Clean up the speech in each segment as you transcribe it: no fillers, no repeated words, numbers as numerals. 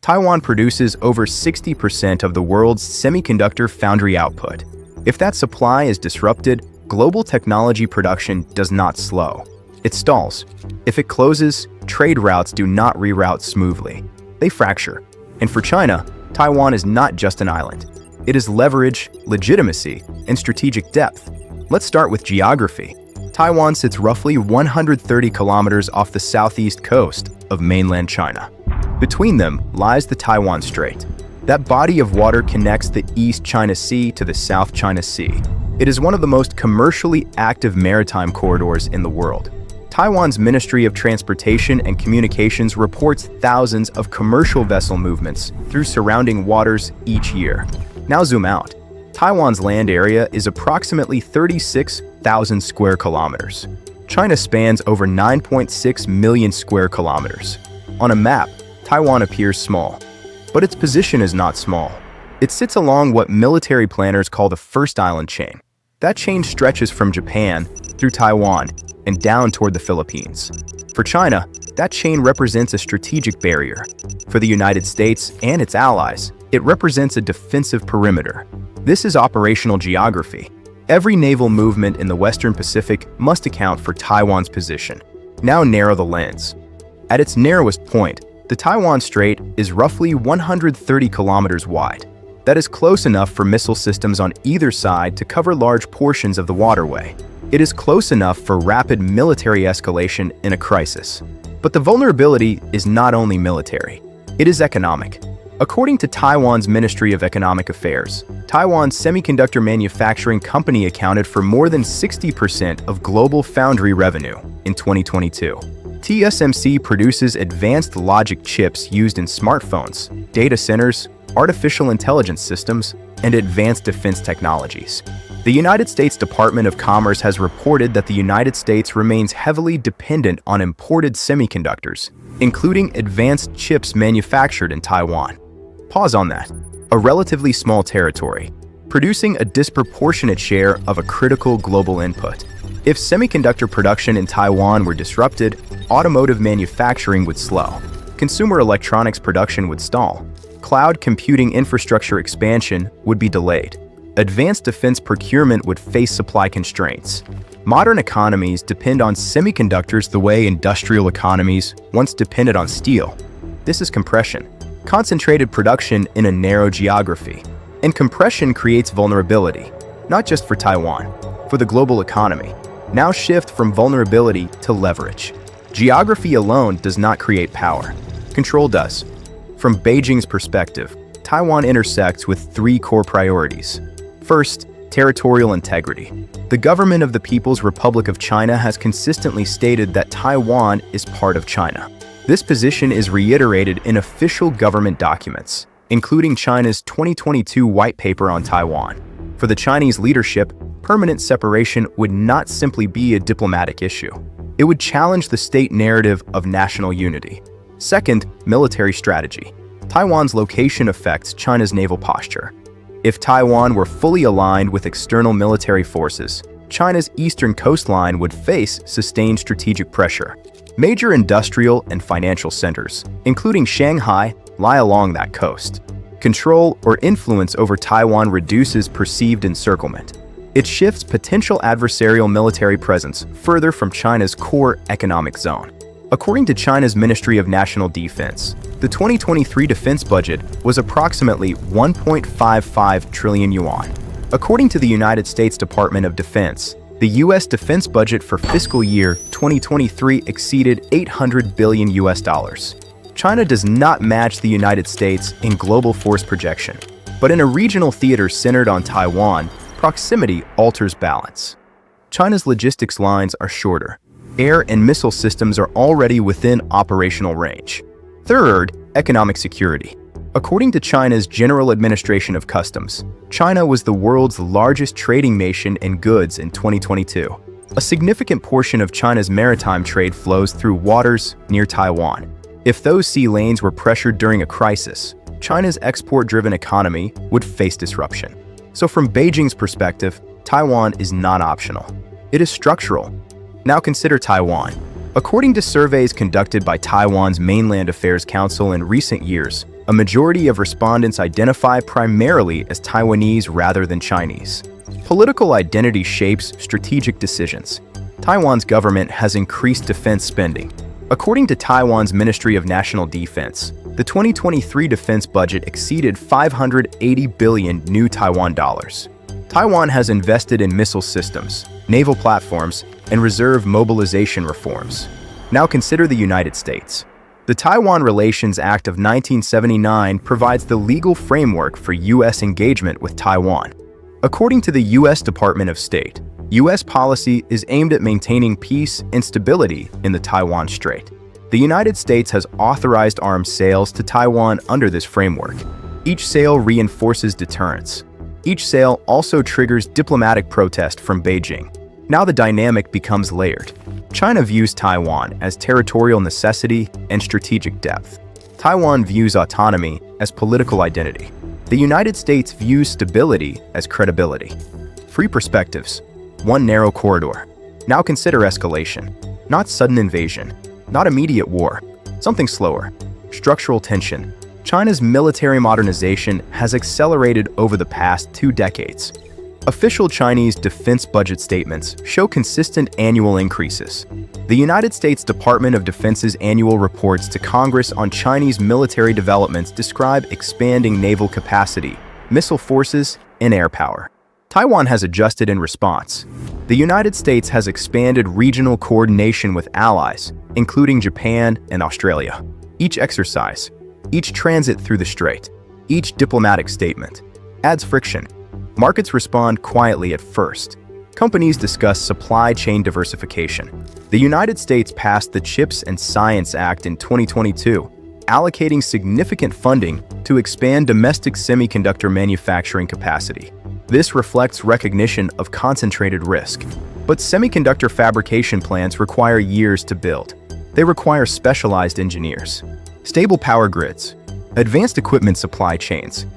Taiwan produces over 60% of the world's semiconductor foundry output. If that supply is disrupted, global technology production does not slow. It stalls. If it closes, trade routes do not reroute smoothly. They fracture. And for China, Taiwan is not just an island. It is leverage, legitimacy, and strategic depth. Let's start with geography. Taiwan sits roughly 130 kilometers off the southeast coast of mainland China. Between them lies the Taiwan Strait. That body of water connects the East China Sea to the South China Sea. It is one of the most commercially active maritime corridors in the world. Taiwan's Ministry of Transportation and Communications reports thousands of commercial vessel movements through surrounding waters each year. Now zoom out. Taiwan's land area is approximately 36,000 square kilometers. China spans over 9.6 million square kilometers. On a map, Taiwan appears small, but its position is not small. It sits along what military planners call the first island chain. That chain stretches from Japan through Taiwan and down toward the Philippines. For China, that chain represents a strategic barrier. For the United States and its allies, it represents a defensive perimeter. This is operational geography. Every naval movement in the Western Pacific must account for Taiwan's position. Now narrow the lens. At its narrowest point, the Taiwan Strait is roughly 130 kilometers wide. That is close enough for missile systems on either side to cover large portions of the waterway. It is close enough for rapid military escalation in a crisis. But the vulnerability is not only military, it is economic. According to Taiwan's Ministry of Economic Affairs, Taiwan's semiconductor manufacturing company accounted for more than 60% of global foundry revenue in 2022. TSMC produces advanced logic chips used in smartphones, data centers, artificial intelligence systems, and advanced defense technologies. The United States Department of Commerce has reported that the United States remains heavily dependent on imported semiconductors, including advanced chips manufactured in Taiwan. Pause on that. A relatively small territory, producing a disproportionate share of a critical global input. If semiconductor production in Taiwan were disrupted, automotive manufacturing would slow, consumer electronics production would stall, cloud computing infrastructure expansion would be delayed, advanced defense procurement would face supply constraints. Modern economies depend on semiconductors the way industrial economies once depended on steel. This is compression, concentrated production in a narrow geography. And compression creates vulnerability, not just for Taiwan, for the global economy. Now shift from vulnerability to leverage. Geography alone does not create power. Control does. From Beijing's perspective, Taiwan intersects with three core priorities. First, territorial integrity. The government of the People's Republic of China has consistently stated that Taiwan is part of China. This position is reiterated in official government documents, including China's 2022 White Paper on Taiwan. For the Chinese leadership, permanent separation would not simply be a diplomatic issue. It would challenge the state narrative of national unity. Second, military strategy. Taiwan's location affects China's naval posture. If Taiwan were fully aligned with external military forces, China's eastern coastline would face sustained strategic pressure. Major industrial and financial centers, including Shanghai, lie along that coast. Control or influence over Taiwan reduces perceived encirclement. It shifts potential adversarial military presence further from China's core economic zone. According to China's Ministry of National Defense, the 2023 defense budget was approximately 1.55 trillion yuan. According to the United States Department of Defense, the U.S. defense budget for fiscal year 2023 exceeded $800 billion. China does not match the United States in global force projection, but in a regional theater centered on Taiwan, proximity alters balance. China's logistics lines are shorter. Air and missile systems are already within operational range. Third, economic security. According to China's General Administration of Customs, China was the world's largest trading nation in goods in 2022. A significant portion of China's maritime trade flows through waters near Taiwan. If those sea lanes were pressured during a crisis, China's export-driven economy would face disruption. So from Beijing's perspective, Taiwan is not optional. It is structural. Now consider Taiwan. According to surveys conducted by Taiwan's Mainland Affairs Council in recent years, A majority of respondents identify primarily as Taiwanese rather than Chinese. Political identity shapes strategic decisions. Taiwan's government has increased defense spending. According to Taiwan's Ministry of National Defense, the 2023 defense budget exceeded 580 billion new Taiwan dollars. Taiwan has invested in missile systems, naval platforms, and reserve mobilization reforms. Now consider the United States. The Taiwan Relations Act of 1979 provides the legal framework for U.S. engagement with Taiwan. According to the U.S. Department of State, U.S. policy is aimed at maintaining peace and stability in the Taiwan Strait. The United States has authorized arms sales to Taiwan under this framework. Each sale reinforces deterrence. Each sale also triggers diplomatic protest from Beijing. Now the dynamic becomes layered. China views Taiwan as territorial necessity and strategic depth. Taiwan views autonomy as political identity. The United States views stability as credibility. Three perspectives, one narrow corridor. Now consider escalation. Not sudden invasion, not immediate war, something slower. Structural tension. China's military modernization has accelerated over the past 2 decades. Official Chinese defense budget statements show consistent annual increases. The United States Department of Defense's annual reports to Congress on Chinese military developments describe expanding naval capacity, missile forces, and air power. Taiwan has adjusted in response. The United States has expanded regional coordination with allies, including Japan and Australia. Each exercise, each transit through the strait, each diplomatic statement adds friction. Markets respond quietly at first. Companies discuss supply chain diversification. The United States passed the CHIPS and Science Act in 2022, allocating significant funding to expand domestic semiconductor manufacturing capacity. This reflects recognition of concentrated risk. But semiconductor fabrication plants require years to build. They require specialized engineers, stable power grids, advanced equipment supply chains.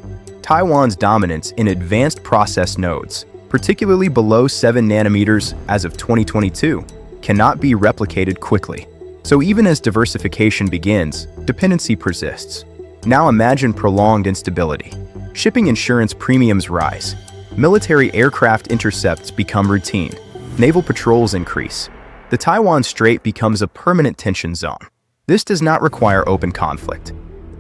Taiwan's dominance in advanced process nodes, particularly below 7 nanometers as of 2022, cannot be replicated quickly. So even as diversification begins, dependency persists. Now imagine prolonged instability. Shipping insurance premiums rise. Military aircraft intercepts become routine. Naval patrols increase. The Taiwan Strait becomes a permanent tension zone. This does not require open conflict.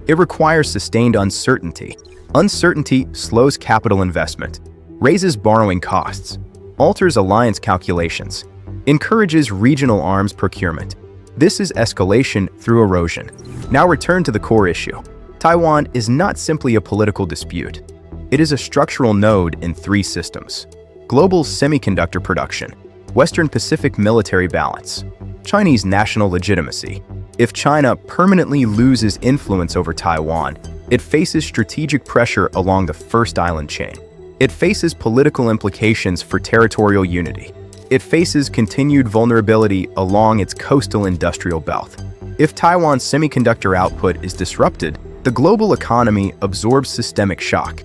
It requires sustained uncertainty. Uncertainty slows capital investment, raises borrowing costs, alters alliance calculations, encourages regional arms procurement. This is escalation through erosion. Now return to the core issue. Taiwan is not simply a political dispute. It is a structural node in 3 systems: global semiconductor production, Western Pacific military balance, Chinese national legitimacy. If China permanently loses influence over Taiwan, it faces strategic pressure along the first island chain. It faces political implications for territorial unity. It faces continued vulnerability along its coastal industrial belt. If Taiwan's semiconductor output is disrupted, the global economy absorbs systemic shock.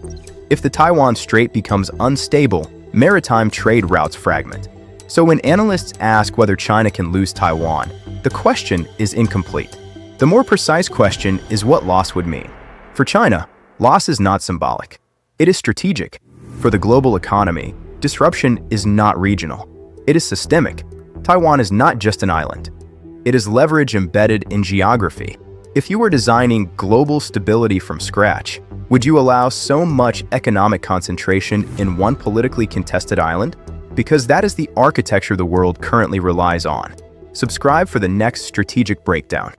If the Taiwan Strait becomes unstable, maritime trade routes fragment. So when analysts ask whether China can lose Taiwan, the question is incomplete. The more precise question is what loss would mean. For China, loss is not symbolic. It is strategic. For the global economy, disruption is not regional. It is systemic. Taiwan is not just an island. It is leverage embedded in geography. If you were designing global stability from scratch, would you allow so much economic concentration in one politically contested island? Because that is the architecture the world currently relies on. Subscribe for the next strategic breakdown.